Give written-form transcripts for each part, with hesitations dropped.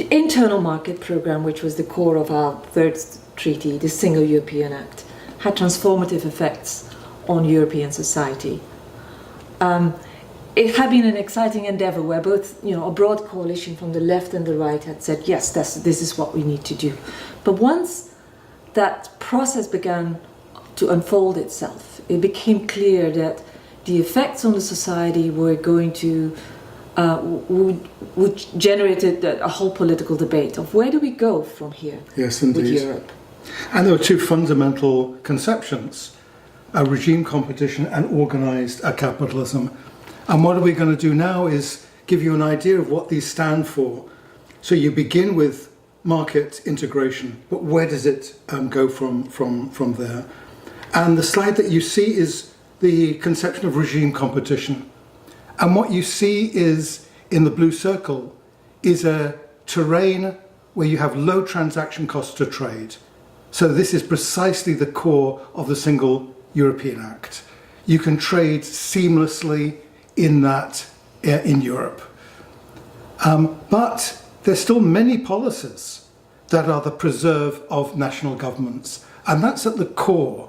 The internal market program, which was the core of our third treaty, the Single European Act, had transformative effects on European society. It had been an exciting endeavor where both, a broad coalition from the left and the right had said, yes, this is what we need to do. But once that process began to unfold itself, it became clear that the effects on the society were going to would generate a whole political debate of where do we go from here with Europe. And there were two fundamental conceptions, regime competition and organised capitalism. And what are we going to do now is give you an idea of what these stand for. So you begin with market integration, but where does it go from there? And the slide that you see is the conception of regime competition. And what you see is, in the blue circle, is a terrain where you have low transaction costs to trade. So this is precisely the core of the Single European Act. You can trade seamlessly in Europe. But there's still many policies that are the preserve of national governments. And that's at the core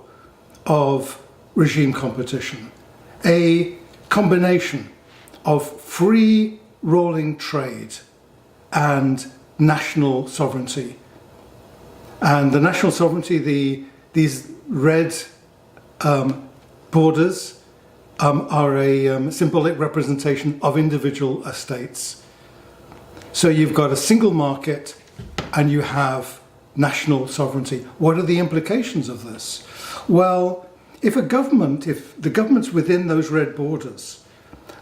of regime competition. A combination of free rolling trade and national sovereignty. And the national sovereignty, these red borders are a symbolic representation of individual states. So you've got a single market and you have national sovereignty. What are the implications of this? Well, if the governments within those red borders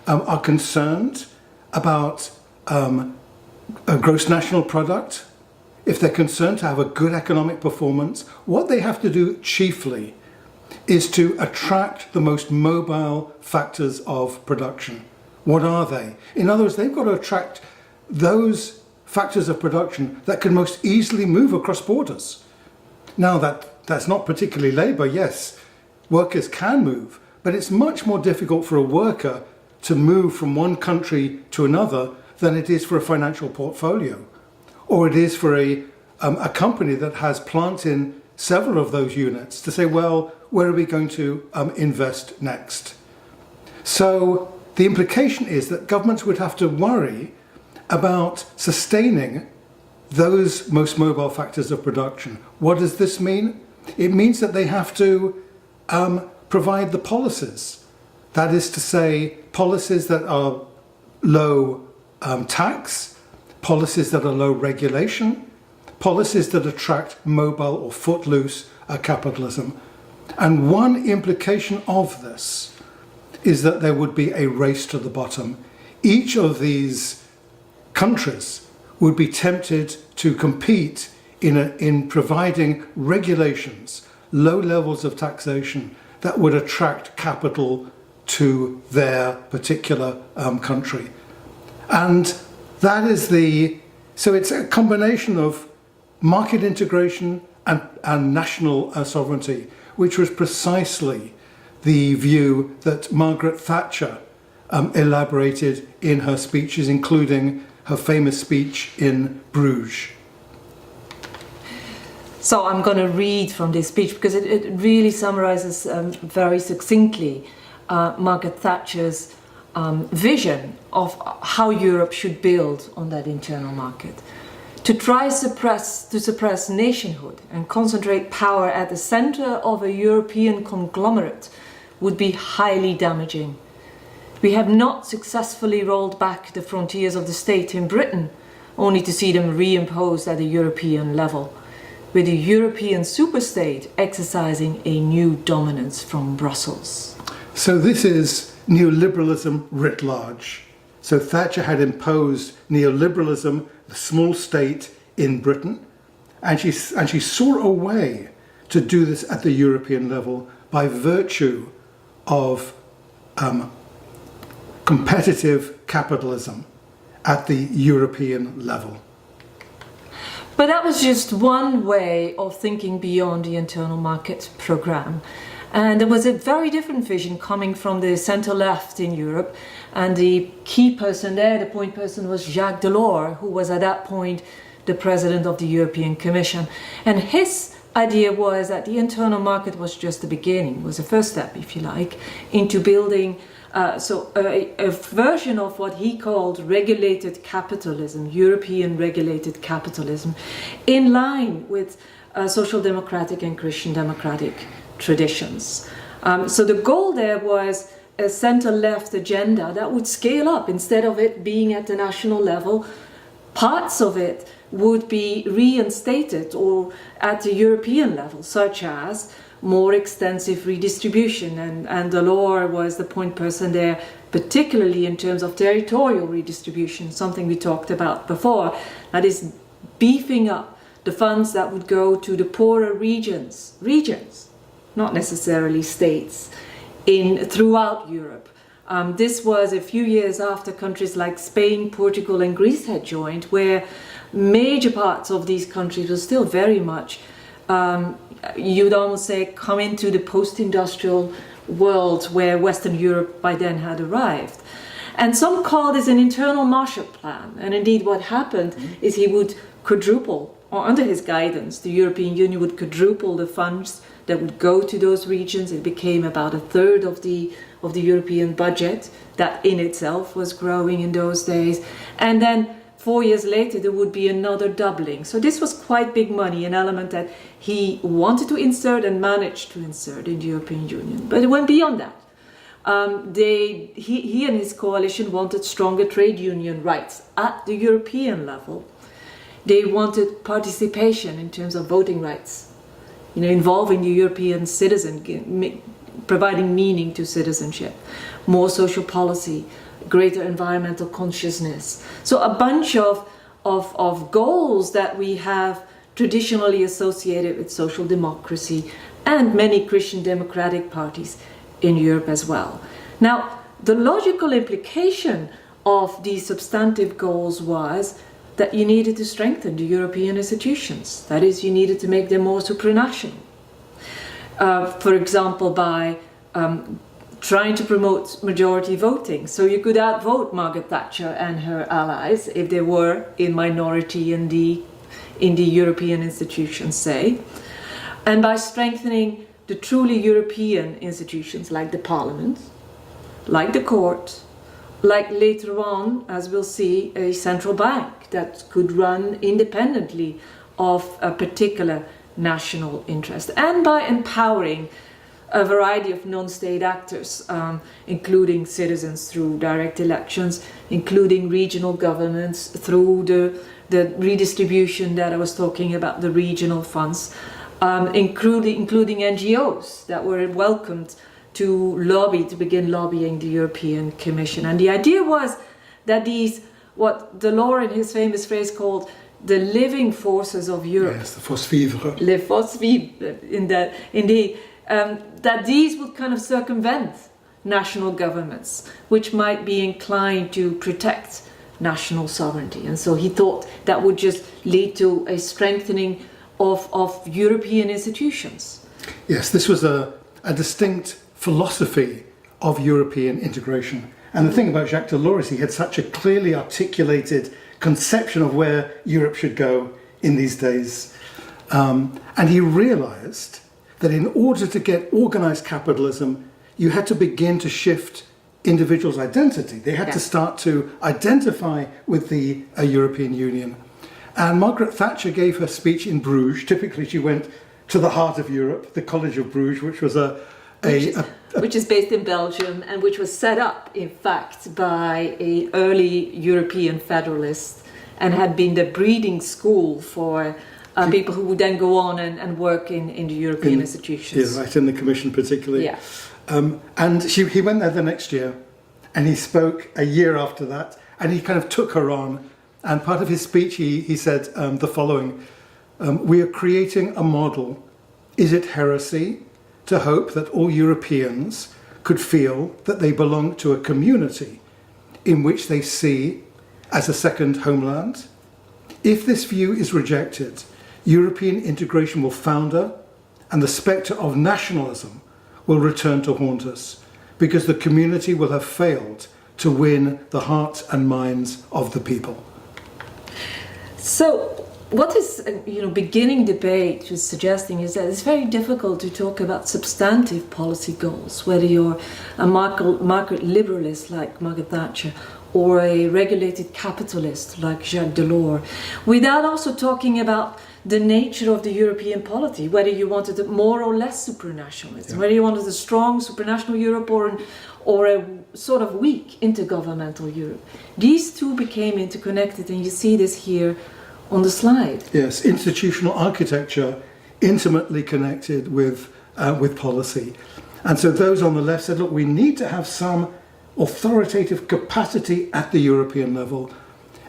are concerned about a gross national product, if they're concerned to have a good economic performance, what they have to do chiefly is to attract the most mobile factors of production. What are they? In other words, they've got to attract those factors of production that can most easily move across borders. Now that's not particularly labour, yes, workers can move, but it's much more difficult for a worker to move from one country to another than it is for a financial portfolio, or it is for a company that has plant in several of those units to say, well, where are we going to invest next? So the implication is that governments would have to worry about sustaining those most mobile factors of production. What does this mean? It means that they have to provide the policies. That is to say, policies that are low tax, policies that are low regulation, policies that attract mobile or footloose capitalism. And one implication of this is that there would be a race to the bottom. Each of these countries would be tempted to compete in providing regulations, low levels of taxation that would attract capital to their particular country. And that is so it's a combination of market integration and national sovereignty, which was precisely the view that Margaret Thatcher elaborated in her speeches, including her famous speech in Bruges. So I'm going to read from this speech because it really summarizes very succinctly Margaret Thatcher's vision of how Europe should build on that internal market. To try to suppress nationhood and concentrate power at the center of a European conglomerate would be highly damaging. We have not successfully rolled back the frontiers of the state in Britain, only to see them reimposed at a European level, with a European superstate exercising a new dominance from Brussels. So this is neoliberalism writ large. So Thatcher had imposed neoliberalism, the small state in Britain, and she saw a way to do this at the European level by virtue of competitive capitalism at the European level. But that was just one way of thinking beyond the internal market programme. And there was a very different vision coming from the center-left in Europe. And the key person there, the point person, was Jacques Delors, who was at that point the president of the European Commission. And his idea was that the internal market was just the beginning, was the first step, if you like, into building a version of what he called regulated capitalism, European regulated capitalism, in line with social democratic and Christian democratic traditions. So the goal there was a center-left agenda that would scale up. Instead of it being at the national level, parts of it would be reinstated or at the European level, such as more extensive redistribution. And Delors was the point person there, particularly in terms of territorial redistribution, something we talked about before, that is beefing up the funds that would go to the poorer regions, not necessarily states, throughout Europe. This was a few years after countries like Spain, Portugal and Greece had joined, where major parts of these countries were still very much, you'd almost say, come into the post-industrial world where Western Europe by then had arrived. And some call this an internal Marshall Plan. And indeed what happened is he would quadruple, or under his guidance, the European Union would quadruple the funds that would go to those regions. It became about a third of the European budget, that in itself was growing in those days. And then 4 years later, there would be another doubling. So this was quite big money, an element that he wanted to insert and managed to insert in the European Union. But it went beyond that. He and his coalition wanted stronger trade union rights at the European level. They wanted participation in terms of voting rights, involving the European citizen, providing meaning to citizenship, more social policy, greater environmental consciousness. So a bunch of goals that we have traditionally associated with social democracy and many Christian democratic parties in Europe as well. Now, the logical implication of these substantive goals was that you needed to strengthen the European institutions. That is, you needed to make them more supranational. For example, by trying to promote majority voting. So you could outvote Margaret Thatcher and her allies if they were in minority in the European institutions, say. And by strengthening the truly European institutions like the Parliament, like the Court, like later on, as we'll see, a central bank that could run independently of a particular national interest, and by empowering a variety of non-state actors, including citizens through direct elections, including regional governments through the redistribution that I was talking about, the regional funds, including NGOs that were welcomed to begin lobbying the European Commission. And the idea was that these, what Delors in his famous phrase called the living forces of Europe. Yes, the force vivre. Les forces vivres, indeed. That these would kind of circumvent national governments, which might be inclined to protect national sovereignty. And so he thought that would just lead to a strengthening of European institutions. Yes, this was a distinct philosophy of European integration. And the thing about Jacques Delors is he had such a clearly articulated conception of where Europe should go in these days. And he realized that in order to get organized capitalism, you had to begin to shift individuals' identity. They had to start to identify with the European Union. And Margaret Thatcher gave her speech in Bruges. Typically, she went to the heart of Europe, the College of Bruges, which was which is based in Belgium and which was set up, in fact, by an early European federalist and had been the breeding school for people who would then go on and work in the European institutions. Yeah, right, in the Commission particularly. Yeah. And he went there the next year, and he spoke a year after that, and he kind of took her on. And part of his speech, he said the following, we are creating a model. Is it heresy to hope that all Europeans could feel that they belong to a community in which they see as a second homeland? If this view is rejected, European integration will founder, and the spectre of nationalism will return to haunt us because the community will have failed to win the hearts and minds of the people. So, what is beginning debate is suggesting is that it's very difficult to talk about substantive policy goals, whether you're a market liberalist like Margaret Thatcher or a regulated capitalist like Jacques Delors, without also talking about the nature of the European polity, whether you wanted more or less supranationalism, whether you wanted a strong supranational Europe or a sort of weak intergovernmental Europe. These two became interconnected, and you see this here on the slide. Yes, institutional architecture intimately connected with policy. And so those on the left said, look, we need to have some authoritative capacity at the European level.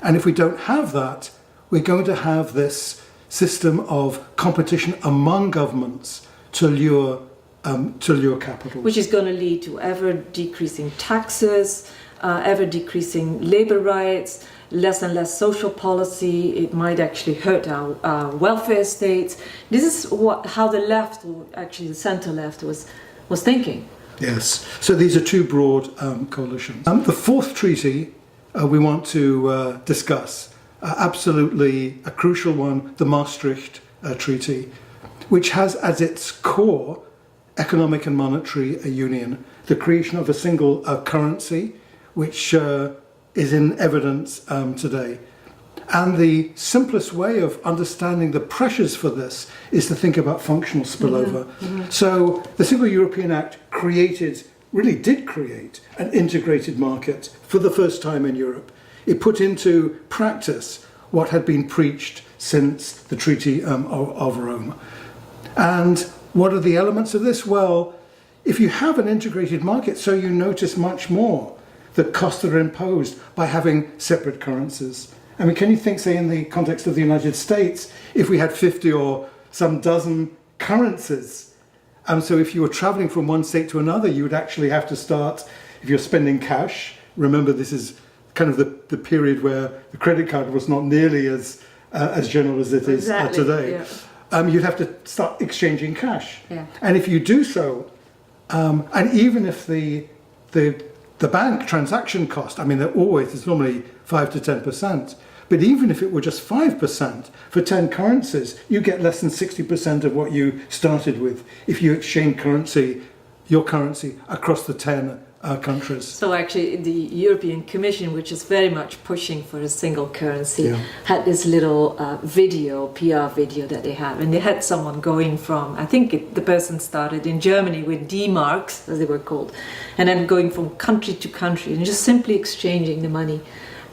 And if we don't have that, we're going to have this system of competition among governments to lure capital. Which is going to lead to ever decreasing taxes, ever decreasing labor rights, less and less social policy. It might actually hurt our welfare states. This is how the left, or actually the centre left, was thinking. Yes. So these are two broad coalitions. The fourth treaty we want to discuss, absolutely a crucial one, the Maastricht Treaty, which has as its core economic and monetary union, the creation of a single currency, which is in evidence today. And the simplest way of understanding the pressures for this is to think about functional spillover. So the Single European Act really did create an integrated market for the first time in Europe. It put into practice what had been preached since the Treaty of Rome. And what are the elements of this? Well, if you have an integrated market, so you notice much more the costs that are imposed by having separate currencies. I mean, can you think, say, in the context of the United States, if we had 50 or some dozen currencies, so if you were traveling from one state to another, you would actually have to start, if you're spending cash, remember this is kind of the period where the credit card was not nearly as general as it is today. Yeah. You'd have to start exchanging cash. Yeah. And if you do so, and even if the bank transaction cost, I mean, it's normally 5 to 10%, but even if it were just 5% for 10 currencies, you get less than 60% of what you started with if you exchange your currency across the 10 countries. So actually the European Commission, which is very much pushing for a single currency, had this little PR video that they have, and they had someone going from, I think the person started in Germany with D-marks, as they were called, and then going from country to country and just simply exchanging the money.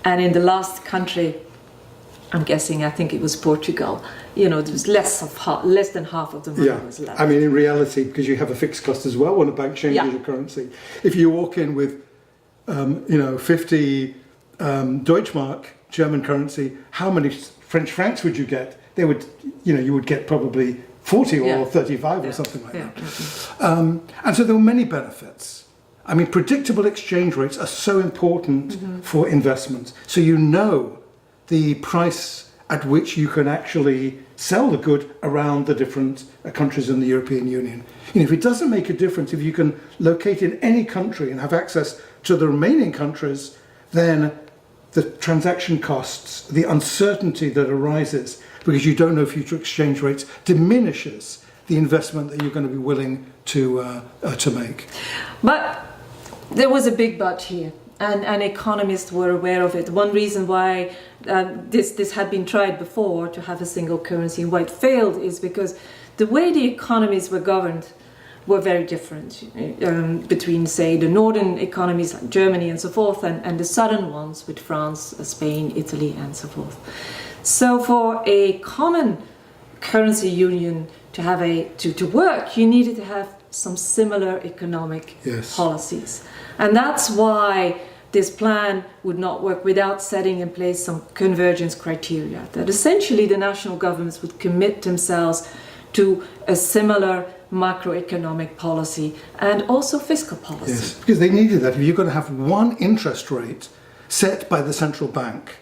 And in the last country, I'm guessing, I think it was Portugal, there was less than half of the money was left. I mean, in reality, because you have a fixed cost as well when a bank changes your currency. If you walk in with, 50 Deutschmark, German currency, how many French francs would you get? You would get probably 40 or 35 or something like that. And so there were many benefits. I mean, predictable exchange rates are so important for investment. So the price at which you can actually sell the good around the different countries in the European Union. If it doesn't make a difference, if you can locate in any country and have access to the remaining countries, then the transaction costs, the uncertainty that arises because you don't know future exchange rates, diminishes the investment that you're going to be willing to make. But there was a big but here. And economists were aware of it. One reason why this had been tried before to have a single currency, why it failed, is because the way the economies were governed were very different between, say, the northern economies like Germany and so forth, and the southern ones with France, Spain, Italy, and so forth. So for a common currency union to work, you needed to have some similar economic policies. And that's why this plan would not work without setting in place some convergence criteria, that essentially the national governments would commit themselves to a similar macroeconomic policy and also fiscal policy. Yes, because they needed that. If you're going to have one interest rate set by the central bank,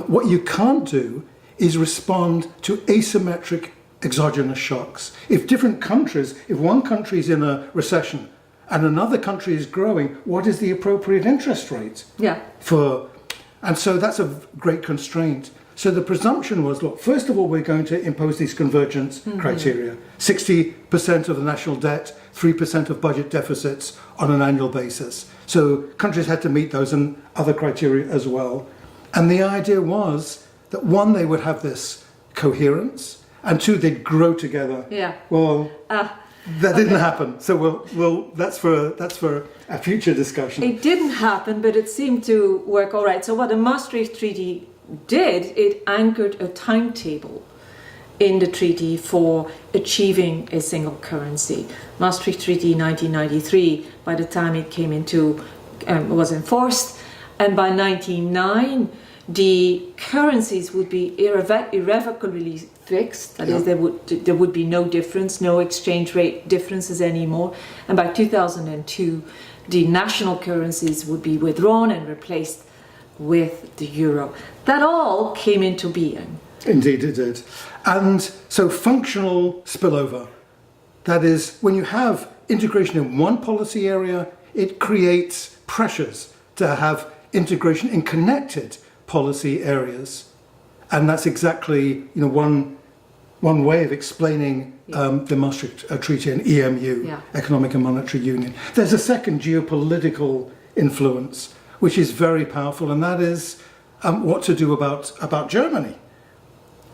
what you can't do is respond to asymmetric exogenous shocks. If different countries, if one country is in a recession and another country is growing, what is the appropriate interest rate? Yeah. And so that's a great constraint. So the presumption was, look, first of all, we're going to impose these convergence criteria. 60% of the national debt, 3% of budget deficits on an annual basis. So countries had to meet those and other criteria as well. And the idea was that one, they would have this coherence, and two, they'd grow together. Yeah. Well, that didn't happen. So we'll that's for a future discussion. It didn't happen, but it seemed to work all right. So what the Maastricht Treaty did, it anchored a timetable in the treaty for achieving a single currency. Maastricht Treaty 1993, by the time it came into, was enforced, and by 1999, the currencies would be irrevocably fixed. That is, there would be no difference, no exchange rate differences anymore. And by 2002, the national currencies would be withdrawn and replaced with the euro. That all came into being. Indeed it did. And so functional spillover, that is, when you have integration in one policy area, it creates pressures to have integration in connected policy areas. And that's exactly one way of explaining the Maastricht Treaty and EMU, Economic and Monetary Union. There's a second geopolitical influence, which is very powerful, and that is what to do about Germany.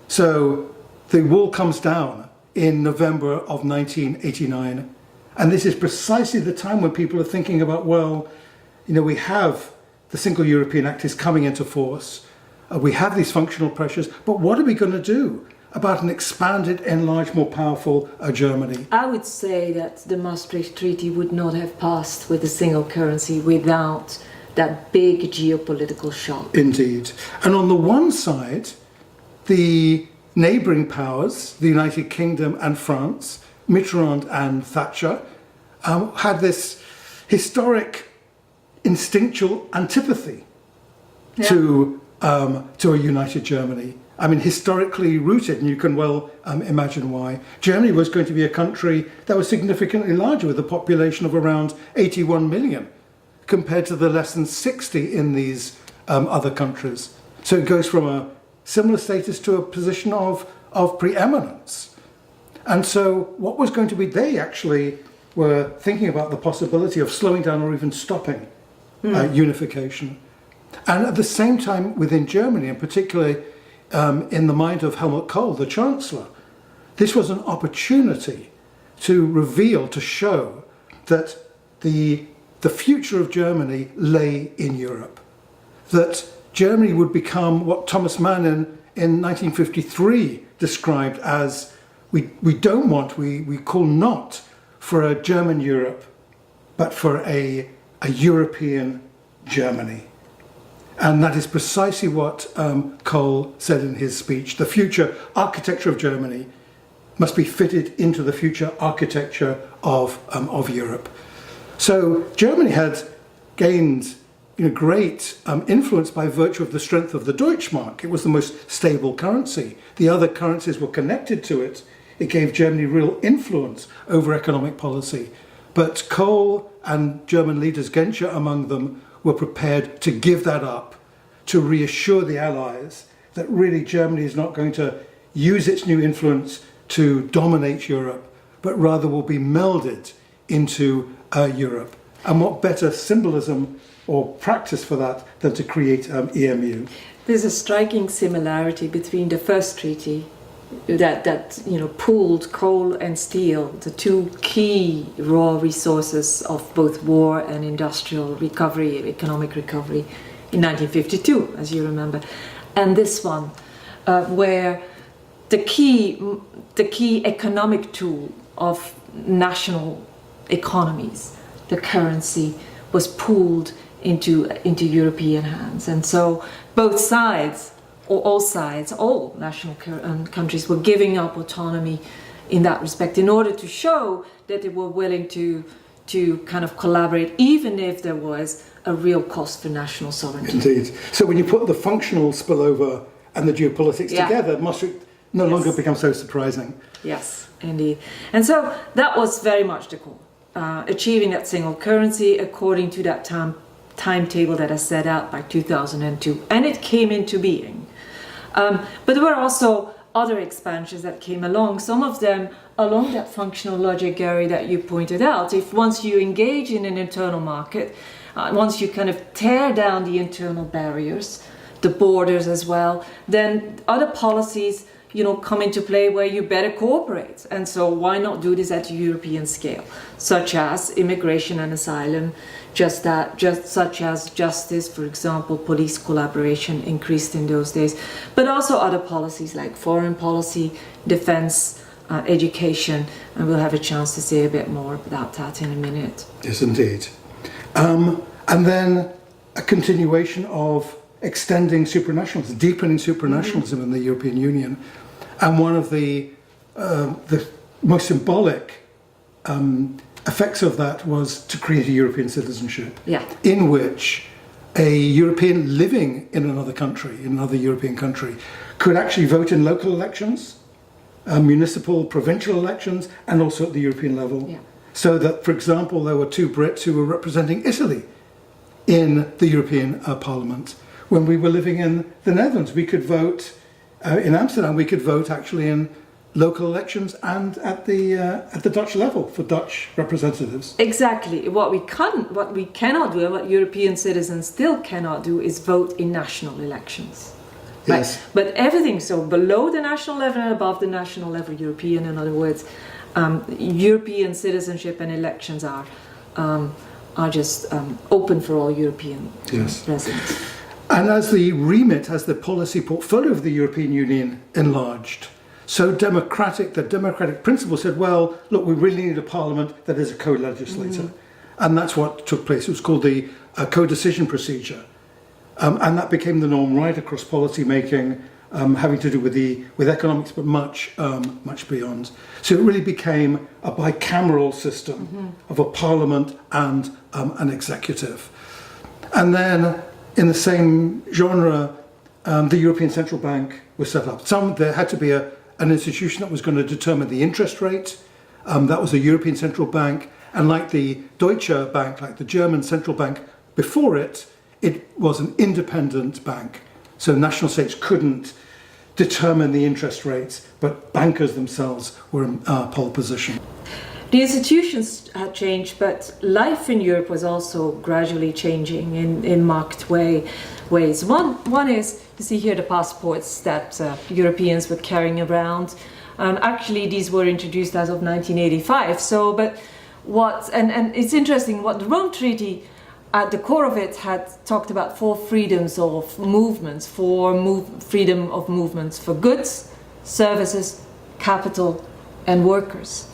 So the wall comes down in November of 1989, and this is precisely the time when people are thinking about, we have the Single European Act is coming into force, we have these functional pressures, but what are we going to do about an expanded, enlarged, more powerful Germany? I would say that the Maastricht Treaty would not have passed with a single currency without that big geopolitical shock. Indeed. And on the one side, the neighbouring powers, the United Kingdom and France, Mitterrand and Thatcher, had this historic instinctual antipathy to a united Germany. I mean, historically rooted, and you can well imagine why. Germany was going to be a country that was significantly larger, with a population of around 81 million, compared to the less than 60 in these other countries. So it goes from a similar status to a position of preeminence. And so what was going to be, they actually were thinking about the possibility of slowing down or even stopping unification. And at the same time, within Germany, and particularly in the mind of Helmut Kohl, the Chancellor, this was an opportunity to reveal, to show that the future of Germany lay in Europe. That Germany would become what Thomas Mann in 1953 described as, we call not for a German Europe, but for a European Germany. And that is precisely what Kohl said in his speech. The future architecture of Germany must be fitted into the future architecture of Europe. So Germany had gained great influence by virtue of the strength of the Deutschmark. It was the most stable currency. The other currencies were connected to it. It gave Germany real influence over economic policy. But Kohl and German leaders, Genscher among them, were prepared to give that up, to reassure the Allies that really Germany is not going to use its new influence to dominate Europe, but rather will be melded into Europe. And what better symbolism or practice for that than to create EMU? There's a striking similarity between the first treaty that pooled coal and steel, the two key raw resources of both war and industrial recovery, economic recovery, in 1952, as you remember, and this one, where the key economic tool of national economies, the currency, was pooled into European hands, and so both sides, or all national countries were giving up autonomy in that respect in order to show that they were willing to kind of collaborate, even if there was a real cost for national sovereignty. Indeed. So when you put the functional spillover and the geopolitics together, Maastricht no longer become so surprising. Yes, indeed. And so that was very much the goal, achieving that single currency according to that timetable that I set out by 2002. And it came into being. But there were also other expansions that came along, some of them along that functional logic, Gary, that you pointed out. If once you engage in an internal market, once you kind of tear down the internal barriers, the borders as well, then other policies, come into play where you better cooperate. And so why not do this at a European scale, such as immigration and asylum, just such as justice, for example, police collaboration increased in those days, but also other policies like foreign policy, defense, education, and we'll have a chance to say a bit more about that in a minute. Yes, indeed. And then a continuation of extending supranationalism, deepening supranationalism in the European Union. And one of the most symbolic effects of that was to create a European citizenship, in which a European living in another country, in another European country, could actually vote in local elections, municipal, provincial elections, and also at the European level. Yeah. So that, for example, there were 2 Brits who were representing Italy in the European Parliament. When we were living in the Netherlands, we could vote in Amsterdam. We could vote actually in local elections and at the Dutch level for Dutch representatives. Exactly. What we cannot do, what European citizens still cannot do, is vote in national elections. Yes. Right? But everything, so below the national level and above the national level, European, in other words, European citizenship and elections are just open for all European residents. And as the remit, as the policy portfolio of the European Union enlarged, so the democratic principle said, well, look, we really need a parliament that is a co-legislator. Mm-hmm. And that's what took place. It was called the co-decision procedure. And that became the norm right across policy making, having to do with economics, but much beyond. So it really became a bicameral system of a parliament and an executive. And then in the same genre, the European Central Bank was set up. There had to be an institution that was going to determine the interest rate. That was the European Central Bank. And like the Deutsche Bank, like the German central bank before it, it was an independent bank. So national states couldn't determine the interest rates, but bankers themselves were in pole position. The institutions had changed, but life in Europe was also gradually changing in marked ways. One is, you see here the passports that Europeans were carrying around. Actually, these were introduced as of 1985. And it's interesting, what the Rome Treaty, at the core of it, had talked about 4 freedoms of movements, freedom of movements for goods, services, capital, and workers.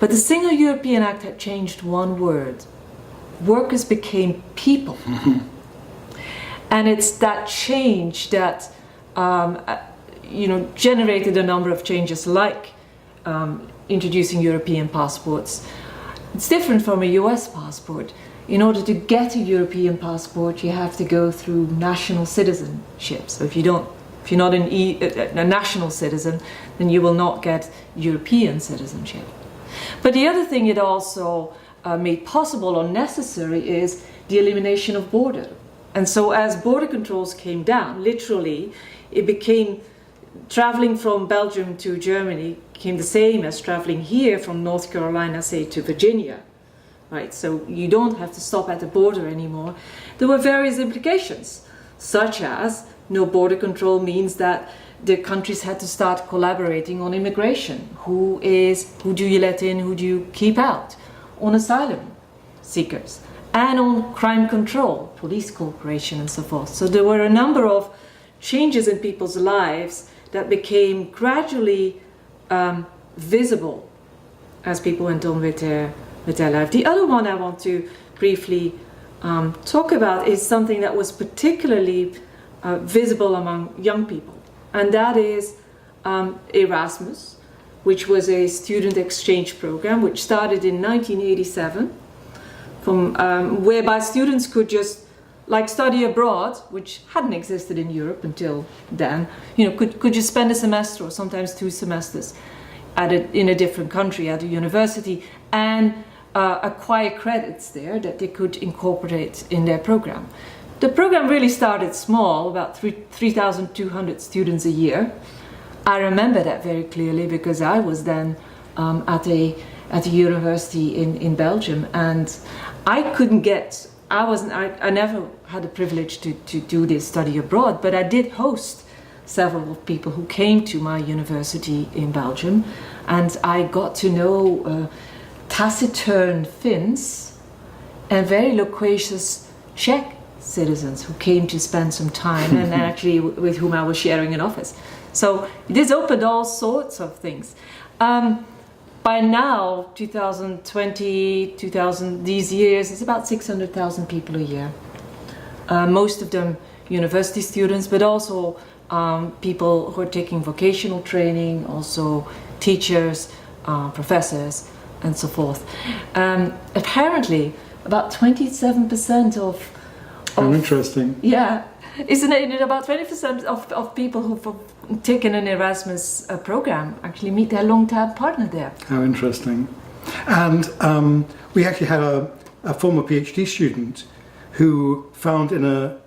But the Single European Act had changed one word. Workers became people. And it's that change that generated a number of changes, like introducing European passports. It's different from a US passport. In order to get a European passport, you have to go through national citizenship. So if you're not a national citizen, then you will not get European citizenship. But the other thing it also made possible or necessary is the elimination of border. And so as border controls came down, literally, it became traveling from Belgium to Germany became the same as traveling here from North Carolina, say, to Virginia. Right? So you don't have to stop at the border anymore. There were various implications, such as no border control means that the countries had to start collaborating on immigration. Who do you let in, who do you keep out? On asylum seekers. And on crime control, police cooperation and so forth. So there were a number of changes in people's lives that became gradually visible as people went on with their life. The other one I want to briefly talk about is something that was particularly visible among young people. And that is Erasmus, which was a student exchange program which started in 1987, whereby students could just like study abroad, which hadn't existed in Europe until then. You know, could you spend a semester or sometimes 2 semesters in a different country at a university and acquire credits there that they could incorporate in their program. The program really started small, about 3,200 students a year. I remember that very clearly because I was then at a university in Belgium, and I couldn't get. I never had the privilege to do this study abroad, but I did host several people who came to my university in Belgium, and I got to know taciturn Finns and very loquacious Czech citizens who came to spend some time and actually with whom I was sharing an office. So this opened all sorts of things. By now, 2020, these years, it's about 600,000 people a year. Most of them university students, but also people who are taking vocational training, also teachers, professors, and so forth. Apparently, about 27% of How interesting. Yeah, isn't it? About 20% of people who've taken an Erasmus program actually meet their long-term partner there. How interesting. And we actually had a former PhD student who found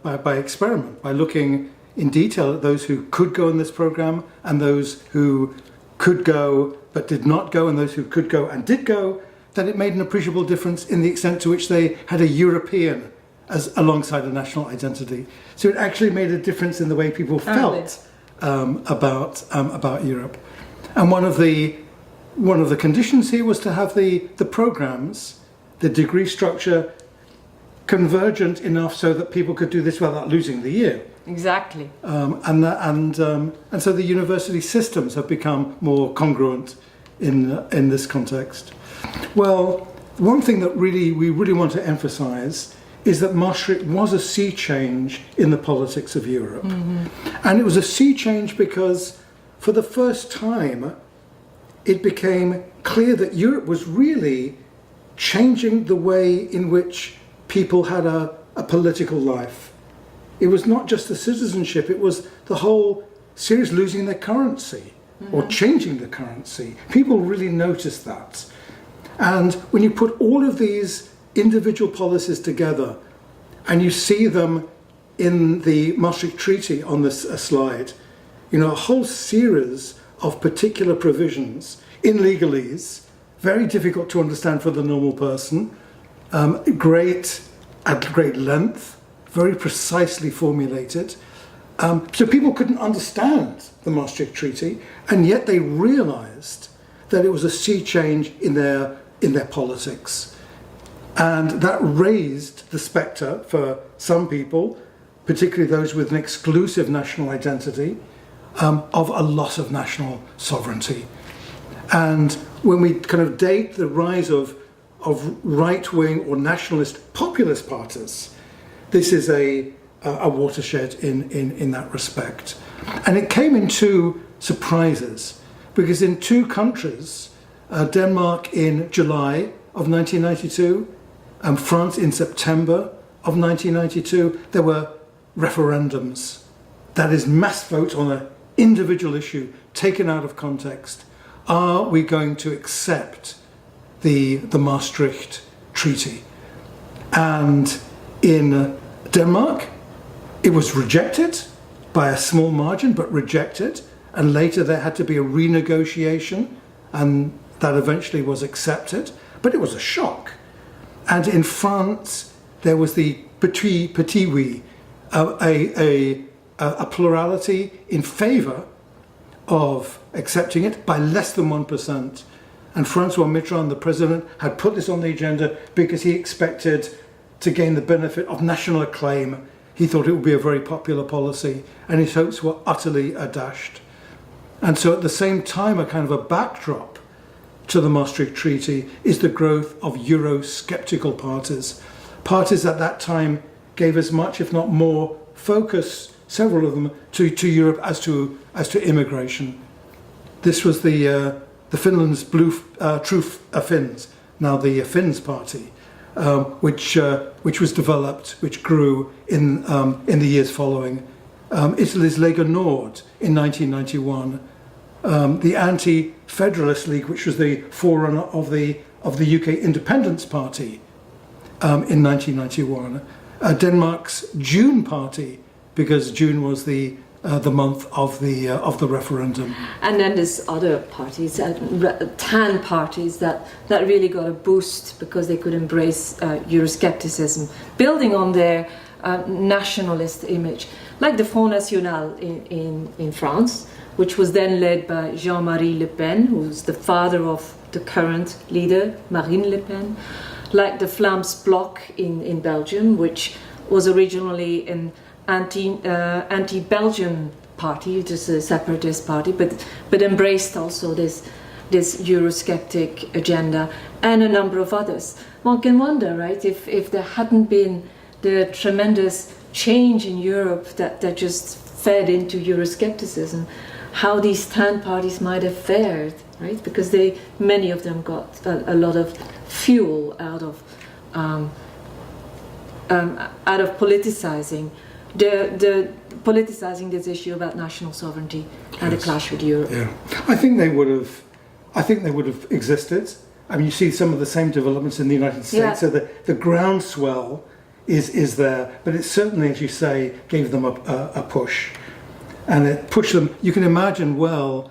by experiment, by looking in detail at those who could go in this program and those who could go but did not go, and those who could go and did go, that it made an appreciable difference in the extent to which they had a European as alongside a national identity. So it actually made a difference in the way people felt about Europe. And one of the conditions here was to have the programs, the degree structure, convergent enough so that people could do this without losing the year. Exactly. And so the university systems have become more congruent in this context. Well, one thing that we really want to emphasize is that Maastricht was a sea change in the politics of Europe. Mm-hmm. And it was a sea change because for the first time it became clear that Europe was really changing the way in which people had a political life. It was not just the citizenship, it was the whole series losing their currency or changing the currency. People really noticed that. And when you put all of these individual policies together and you see them in the Maastricht Treaty on this slide, you know, a whole series of particular provisions in legalese, very difficult to understand for the normal person, at great length, very precisely formulated. So people couldn't understand the Maastricht Treaty, and yet they realized that it was a sea change in their politics. And that raised the spectre for some people, particularly those with an exclusive national identity, of a loss of national sovereignty. And when we kind of date the rise of right-wing or nationalist populist parties, this is a watershed in that respect. And it came in 2 surprises, because in 2 countries, Denmark in July of 1992, and France in September of 1992, there were referendums. That is, mass vote on an individual issue taken out of context. Are we going to accept the Maastricht Treaty? And in Denmark, it was rejected by a small margin, but rejected. And later there had to be a renegotiation, and that eventually was accepted. But it was a shock. And in France, there was the petit oui, a plurality in favour of accepting it by less than 1%. And Francois Mitterrand, the president, had put this on the agenda because he expected to gain the benefit of national acclaim. He thought it would be a very popular policy, and his hopes were utterly dashed. And so at the same time, a kind of a backdrop to the Maastricht Treaty is the growth of Euro-sceptical parties. Parties at that time gave as much, if not more, focus, several of them, to Europe as to immigration. This was the Finland's True Finns, now the Finns party, which was developed, which grew in the years following. Italy's Lega Nord in 1991, the Anti-Federalist League, which was the forerunner of the UK Independence Party in 1991, Denmark's June Party, because June was the month of the referendum. And then there's other parties, tan parties that really got a boost because they could embrace Euroscepticism, building on their nationalist image, like the Front National in France, which was then led by Jean-Marie Le Pen, who's the father of the current leader, Marine Le Pen, like the Vlaams Blok in Belgium, which was originally an anti-Belgian party, just a separatist party, but embraced also this Eurosceptic agenda, and a number of others. One can wonder, right, if there hadn't been the tremendous change in Europe that just fed into Euroscepticism, how these tan parties might have fared, right? Because many of them got a lot of fuel out of politicizing politicizing this issue about national sovereignty and the clash with Europe. Yeah, I think they would have existed. I mean, you see some of the same developments in the United States. Yeah. So the groundswell is there, but it certainly, as you say, gave them a push, and it pushed them. You can imagine well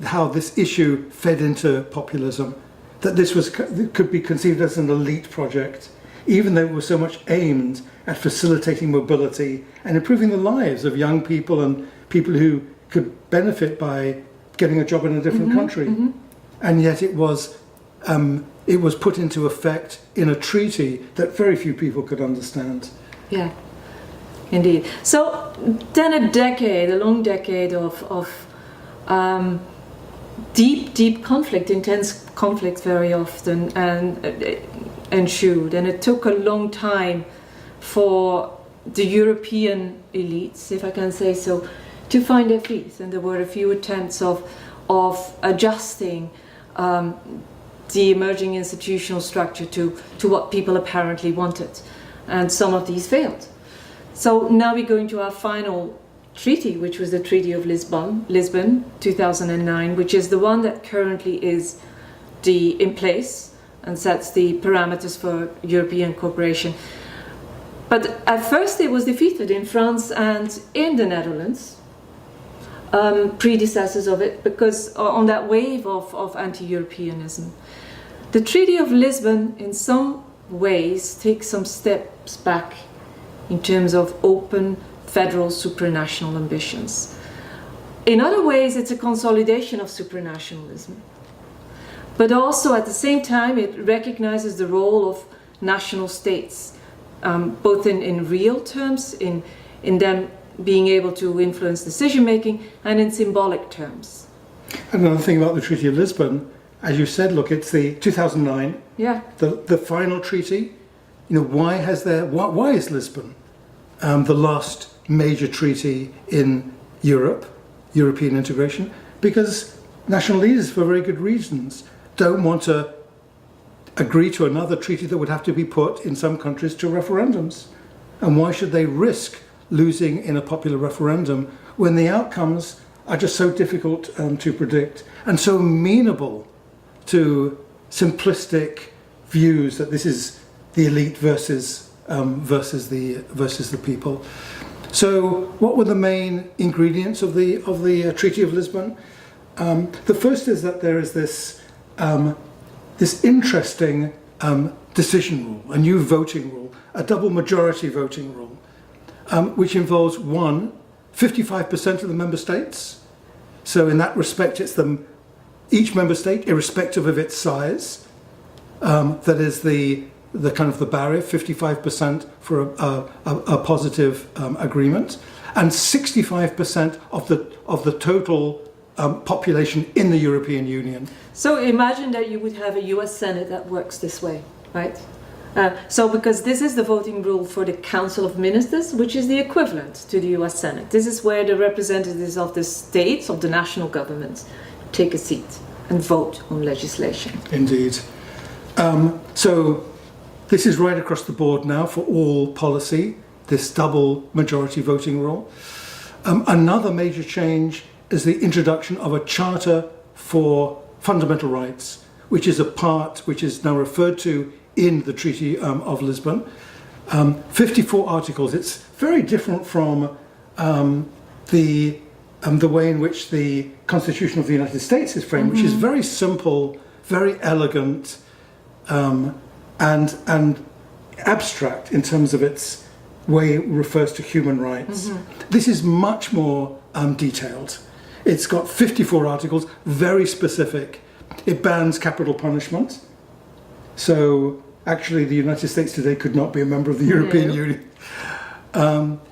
how this issue fed into populism. That this could be conceived as an elite project, even though it was so much aimed at facilitating mobility and improving the lives of young people and people who could benefit by getting a job in a different country. Mm-hmm. And yet it was put into effect in a treaty that very few people could understand. Yeah, indeed. So then a long decade of deep conflict, intense conflict very often, and ensued, and it took a long time for the European elites, if I can say so, to find their feet, and there were a few attempts of adjusting the emerging institutional structure to what people apparently wanted, and some of these failed. So now we go into our final treaty, which was the Treaty of Lisbon 2009, which is the one that currently is in place and sets the parameters for European cooperation. But at first it was defeated in France and in the Netherlands, predecessors of it, because on that wave of anti-Europeanism. The Treaty of Lisbon in some ways takes some steps back in terms of open federal supranational ambitions. In other ways it's a consolidation of supranationalism. But also at the same time it recognizes the role of national states, both in real terms, in them being able to influence decision making, and in symbolic terms. Another thing about the Treaty of Lisbon, as you said, look, it's the 2009, the final treaty. You know, why is Lisbon the last major treaty in European integration? Because national leaders, for very good reasons, don't want to agree to another treaty that would have to be put in some countries to referendums. And why should they risk losing in a popular referendum when the outcomes are just so difficult to predict and so amenable to simplistic views that this is the elite versus the people? So what were the main ingredients of the Treaty of Lisbon? The first is that there is this interesting decision rule, a new voting rule, a double majority voting rule, which involves 55% of the member states. So in that respect, it's each member state, irrespective of its size, that is the kind of the barrier, 55% for a positive agreement, and 65% of the total population in the European Union. So imagine that you would have a US Senate that works this way, right? So because this is the voting rule for the Council of Ministers, which is the equivalent to the US Senate. This is where the representatives of the states, of the national governments, take a seat and vote on legislation. Indeed. So This is right across the board now for all policy, this double majority voting rule. Another major change is the introduction of a charter for fundamental rights, which is a part which is now referred to in the Treaty of Lisbon. 54 articles. It's very different from the way in which the Constitution of the United States is framed, which is very simple, very elegant, and abstract in terms of its way it refers to human rights. This is much more detailed. It's got 54 articles, very specific. It bans capital punishment. So actually the United States today could not be a member of the European Union.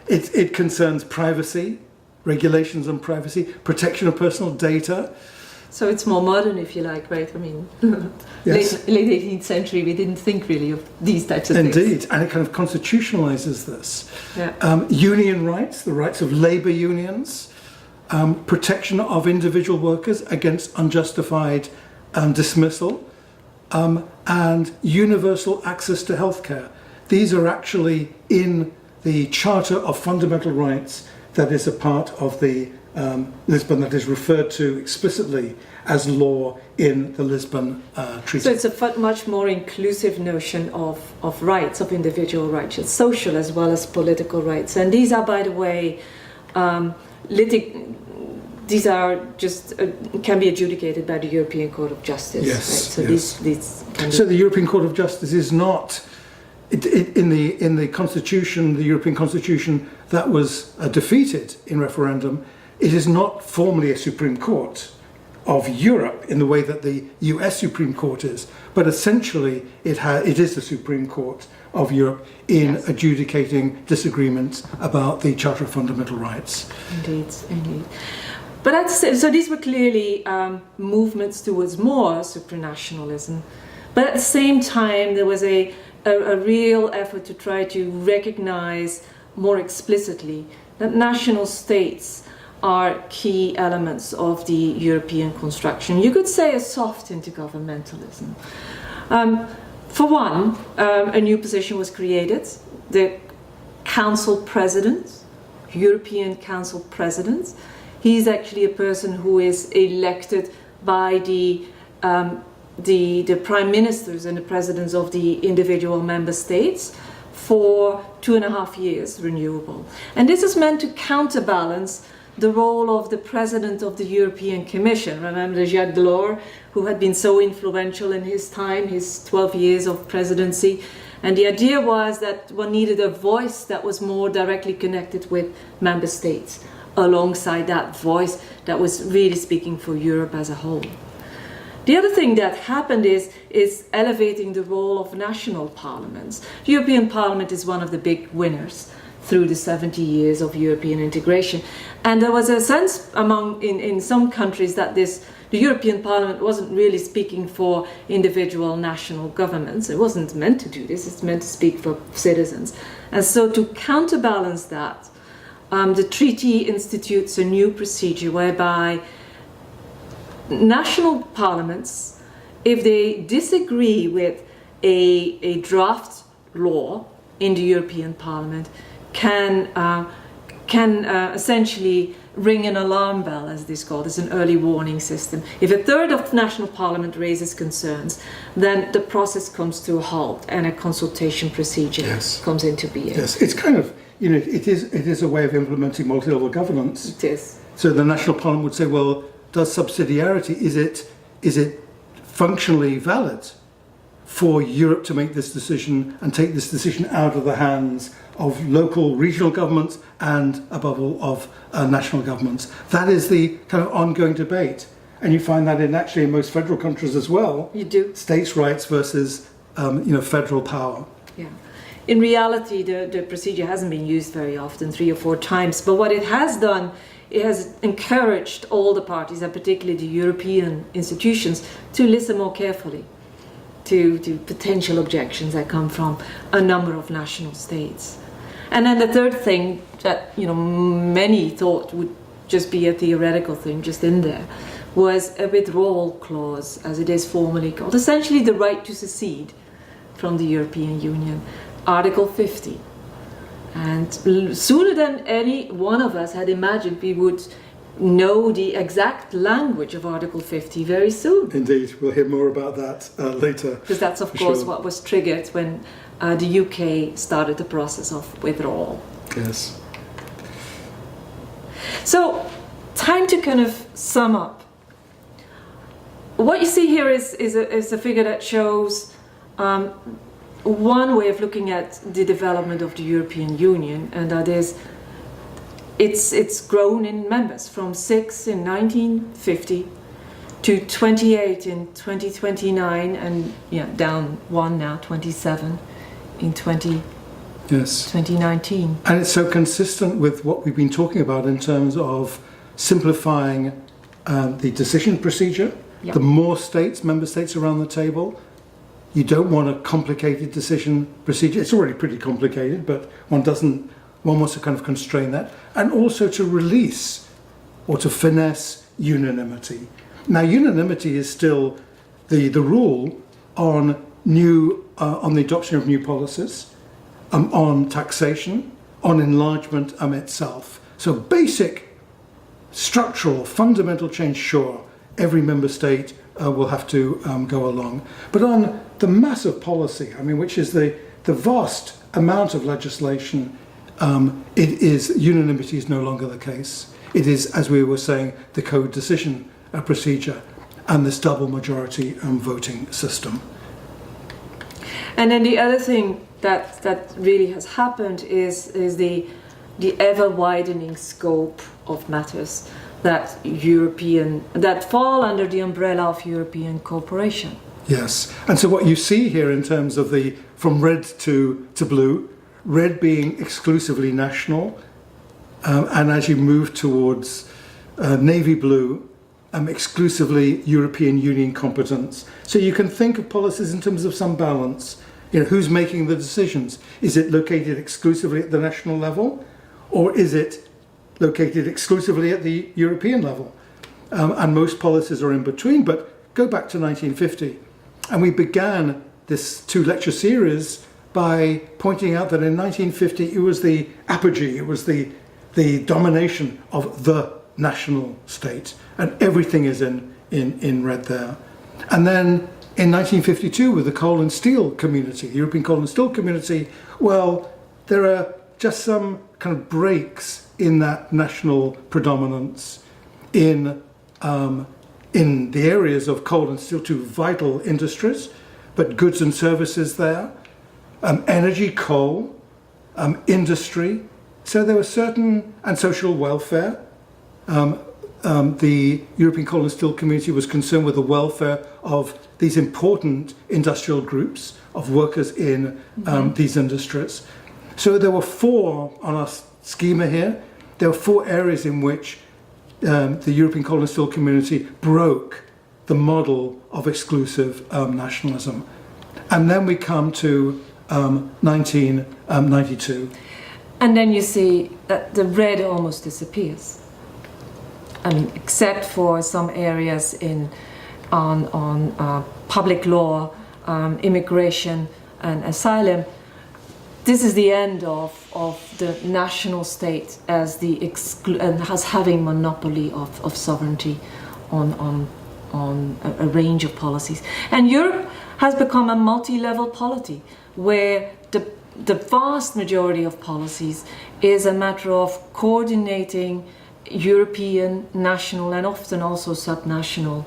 It concerns privacy, regulations on privacy, protection of personal data. So it's more modern, if you like, right? I mean, Yes. late 18th century, we didn't think really of these types of things. Indeed, and it kind of constitutionalizes this. Yeah. Union rights, the rights of labour unions, protection of individual workers against unjustified dismissal, and universal access to healthcare. These are actually in the Charter of Fundamental Rights that is a part of the Lisbon, that is referred to explicitly as law in the Lisbon Treaty. So it's a much more inclusive notion of rights, of individual rights, social as well as political rights. And these are, by the way, these are just can be adjudicated by the European Court of Justice. Yes. Right? So yes. these can So the European Court of Justice is not in the Constitution, the European Constitution that was defeated in referendum. It is not formally a Supreme Court of Europe in the way that the US Supreme Court is, but essentially it is the Supreme Court of Europe in adjudicating disagreements about the Charter of Fundamental Rights. Indeed, indeed. But so these were clearly movements towards more supranationalism. But at the same time, there was a real effort to try to recognize more explicitly that national states are key elements of the European construction. You could say a soft intergovernmentalism. For one, a new position was created, the Council President, European Council President. He's actually a person who is elected by the Prime Ministers and the Presidents of the individual member states for 2.5 years, renewable. And this is meant to counterbalance the role of the President of the European Commission. Remember Jacques Delors, who had been so influential in his time, his 12 years of presidency. And the idea was that one needed a voice that was more directly connected with member states, alongside that voice that was really speaking for Europe as a whole. The other thing that happened is elevating the role of national parliaments. The European Parliament is one of the big winners through the 70 years of European integration. And there was a sense in some countries that the European Parliament wasn't really speaking for individual national governments. It wasn't meant to do this, it's meant to speak for citizens. And so to counterbalance that, the treaty institutes a new procedure whereby national parliaments, if they disagree with a draft law in the European Parliament, can essentially ring an alarm bell, as this is called. It's an early warning system. If a third of the national parliament raises concerns, then the process comes to a halt and a consultation procedure comes into being. Yes, it's kind of, it is a way of implementing multi-level governance. It is. So the national parliament would say, well, does subsidiarity, is it functionally valid for Europe to make this decision and take this decision out of the hands of local, regional governments and, above all, of national governments? That is the kind of ongoing debate. And you find that in most federal countries as well. You do. States' rights versus, federal power. Yeah. In reality, the procedure hasn't been used very often, 3 or 4 times. But what it has done, it has encouraged all the parties, and particularly the European institutions, to listen more carefully to potential objections that come from a number of national states. And then the third thing that many thought would just be a theoretical thing just in there was a withdrawal clause, as it is formally called, essentially the right to secede from the European Union, Article 50. And sooner than any one of us had imagined, we would know the exact language of Article 50 very soon. Indeed, we'll hear more about that later. Because that's, of course, what was triggered when the UK started the process of withdrawal. Yes. So, time to kind of sum up. What you see here is a figure that shows one way of looking at the development of the European Union, and that is it's grown in members from 6 in 1950 to 28 in 2029, and down one now, 27 in 2019. And it's so consistent with what we've been talking about in terms of simplifying the decision procedure. Yep. The more member states around the table, you don't want a complicated decision procedure. It's already pretty complicated, but one wants to kind of constrain that, and also to release or to finesse unanimity. Now, unanimity is still the rule on the adoption of new policies, on taxation, on enlargement itself. So basic, structural, fundamental change, sure, every member state will have to go along. But on the massive policy, which is the vast amount of legislation, unanimity is no longer the case. It is, as we were saying, the co-decision procedure and this double majority voting system. And then the other thing that really has happened is the ever widening scope of matters that fall under the umbrella of European cooperation. Yes, and so what you see here in terms of from red to blue, red being exclusively national, and as you move towards navy blue, exclusively European Union competence. So you can think of policies in terms of some balance. Who's making the decisions? Is it located exclusively at the national level, or is it located exclusively at the European level? And most policies are in between, but go back to 1950. And we began this 2-lecture series by pointing out that in 1950 it was the apogee, it was the domination of the national state, and everything is in red there. And then in 1952 with the coal and steel community, the European coal and steel community, well, there are just some kind of breaks in that national predominance in the areas of coal and steel, two vital industries, but goods and services there, energy, coal, industry. So there were certain, and social welfare. The European coal and steel community was concerned with the welfare of these important industrial groups of workers in these industries. So there were 4 on our schema here. There were 4 areas in which the European coal and steel community broke the model of exclusive nationalism. And then we come to 1992. And then you see that the red almost disappears. Except for some areas on public law, immigration and asylum. This is the end of the national state as as having monopoly of sovereignty on a range of policies. And Europe has become a multi-level polity, where the vast majority of policies is a matter of coordinating European, national, and often also subnational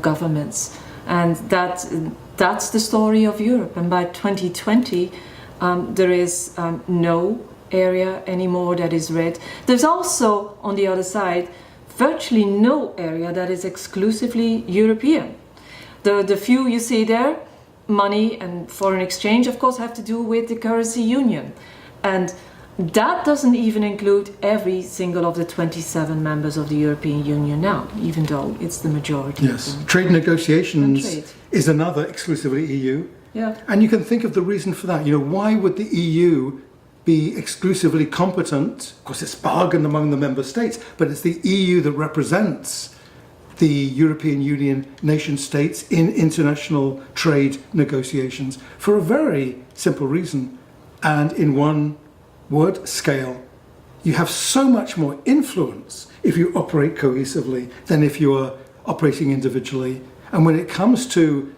governments. And that's the story of Europe. And by 2020, there is no area anymore that is red. There's also, on the other side, virtually no area that is exclusively European. The few you see there, money and foreign exchange, of course, have to do with the currency union. And that doesn't even include every single of the 27 members of the European Union now, even though it's the majority. Yes, trade negotiations is another exclusively EU. Yeah. And you can think of the reason for that. Why would the EU be exclusively competent? Of course, it's bargained among the member states, but it's the EU that represents the European Union nation states in international trade negotiations for a very simple reason. And in one word, scale. You have so much more influence if you operate cohesively than if you are operating individually. And when it comes to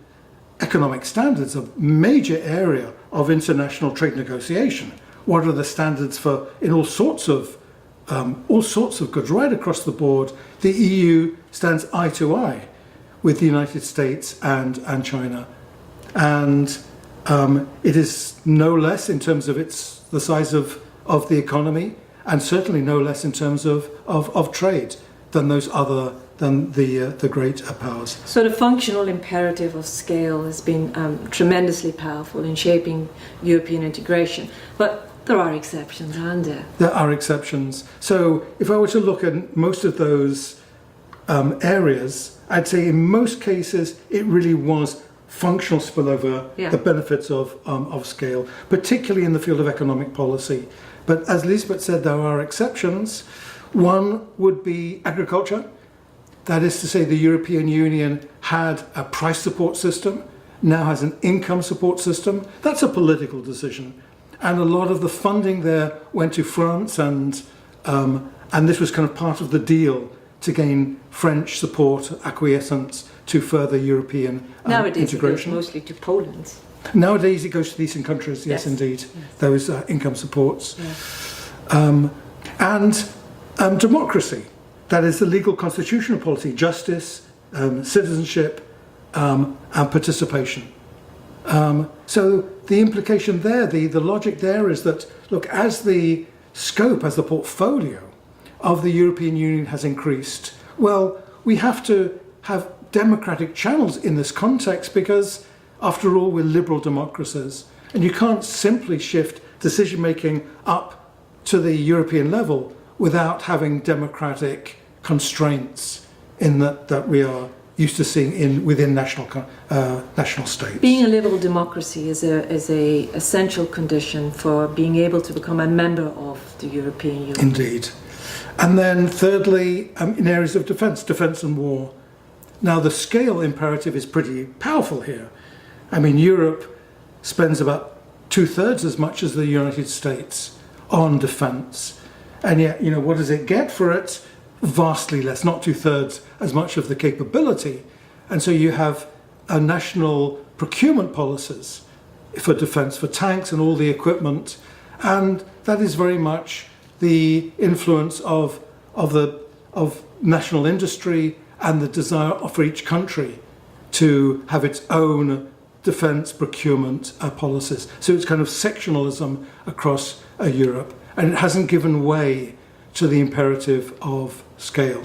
economic standards, a major area of international trade negotiation, what are the standards for in all sorts of goods right across the board? The EU stands eye to eye with the United States and China, and it is no less in terms of the size of the economy, and certainly no less in terms of trade than the great powers. So the functional imperative of scale has been tremendously powerful in shaping European integration. But there are exceptions, aren't there? There are exceptions. So if I were to look at most of those areas, I'd say in most cases it really was functional spillover, the benefits of scale, particularly in the field of economic policy. But as Liesbet said, there are exceptions. One would be agriculture. That is to say, the European Union had a price support system, now has an income support system. That's a political decision. And a lot of the funding there went to France, and this was kind of part of the deal to gain French support, acquiescence to further European Nowadays integration. It goes mostly to Poland. Nowadays it goes to the eastern countries, yes indeed, those income supports. Yeah. And democracy, that is the legal constitutional polity, justice, citizenship, and participation. So the implication there, the logic there is that, look, as the scope, as the portfolio of the European Union has increased, well, we have to have democratic channels in this context because, after all, we're liberal democracies. And you can't simply shift decision-making up to the European level without having democratic constraints in that we are used to seeing within national states. Being a liberal democracy is a essential condition for being able to become a member of the European Union. Indeed. And then thirdly, in areas of defence and war. Now the scale imperative is pretty powerful here. I mean, Europe spends about 2/3 as much as the United States on defence. And yet, what does it get for it? Vastly less, not 2/3 as much of the capability. And so you have national procurement policies for defence, for tanks and all the equipment. And that is very much the influence of national industry and the desire for each country to have its own defence procurement policies. So it's kind of sectionalism across Europe, and it hasn't given way to the imperative of scale.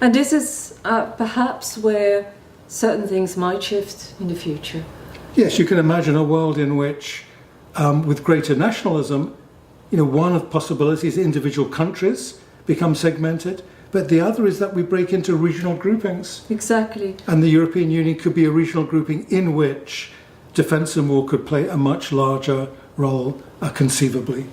And this is perhaps where certain things might shift in the future. Yes, you can imagine a world in which, with greater nationalism, one of the possibilities individual countries become segmented, but the other is that we break into regional groupings. Exactly. And the European Union could be a regional grouping in which defence and war could play a much larger role, conceivably.